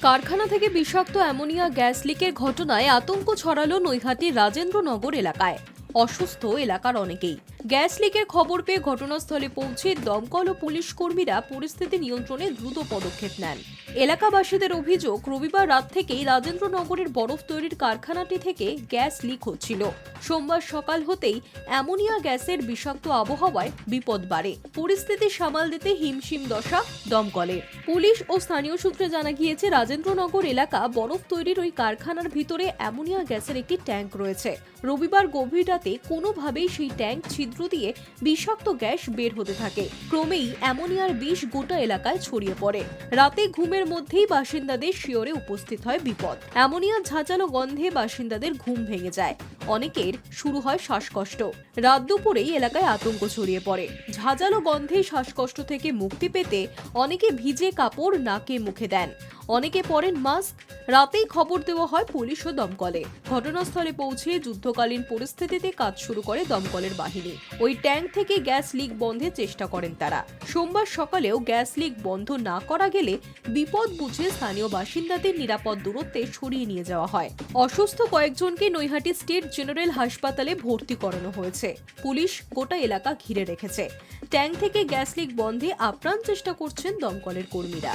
কারখানা থেকে বিষাক্ত অ্যামোনিয়া গ্যাস লিকের ঘটনায় আতঙ্ক ছড়ালো নৈহাটির রাজেন্দ্রনগর এলাকায়। অসুস্থ এলাকার অনেকেই। গ্যাস লিকের খবর পেয়ে ঘটনাস্থলে পৌঁছে দমকল ও পুলিশ কর্মীরা পরিস্থিতি নিয়ন্ত্রণে দ্রুত পদক্ষেপ নেন। এলাকাবাসীদের অভিযোগ, রবিবার রাত থেকেই রাজেন্দ্রনগরের বরফ তৈরির কারখানাটি থেকে গ্যাস লিক হচ্ছিল। সোমবার সকাল হতেই অ্যামোনিয়া গ্যাসের বিষাক্ত আবহাওয়ায় বিপদ বাড়ে। পরিস্থিতি সামাল দিতে হিমশিম দশা দমকলের। পুলিশ ও স্থানীয় সূত্রে জানা গিয়েছে, রাজেন্দ্রনগর এলাকা বরফ তৈরির ওই কারখানার ভিতরে অ্যামোনিয়া গ্যাসের একটি ট্যাঙ্ক রয়েছে। রবিবার গভীর রাতে কোনোভাবেই সেই ট্যাঙ্ক ছিদ্র দিয়ে বিষাক্ত গ্যাস বের হতে থাকে। ক্রমেই অ্যামোনিয়ার বিষ গোটা এলাকায় ছড়িয়ে পড়ে। রাতে ঘুমের মধ্যেই বাসিন্দাদের শিয়রে উপস্থিত হয় বিপদ। অ্যামোনিয়ার ঝাঁঝালো গন্ধে বাসিন্দাদের ঘুম ভেঙে যায়। অনেকের শুরু হয় শ্বাসকষ্ট। রাত দুপুরেই এলাকায় আতঙ্ক ছড়িয়ে পড়ে। ঝাঁঝালো গন্ধে শ্বাসকষ্ট থেকে মুক্তি পেতে অনেকে ভিজে কাপড় নাকে মুখে দেন, অনেকে পরেন মাস্ক। রাতেই খবর দেওয়া হয় পুলিশ ও দমকলে। ঘটনাস্থলে পৌঁছে যুদ্ধকালীন পরিস্থিতিতে কাজ শুরু করে দমকলের বাহিনী। ওই ট্যাঙ্ক থেকে গ্যাস লিক বন্ধের চেষ্টা করেন তারা। সোমবার সকালেও গ্যাস লিক বন্ধ না করা গেলে বিপদ বুঝে স্থানীয় বাসিন্দাদের নিরাপদ দূরত্বে সরিয়ে নিয়ে যাওয়া হয়। অসুস্থ কয়েকজনকে নৈহাটি স্টেট জেনারেল হাসপাতালে ভর্তি করানো হয়েছে। পুলিশ গোটা এলাকা ঘিরে রেখেছে। ট্যাঙ্ক থেকে গ্যাস লিক বন্ধে আপ্রাণ চেষ্টা করছেন দমকলের কর্মীরা।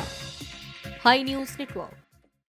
Hi news network.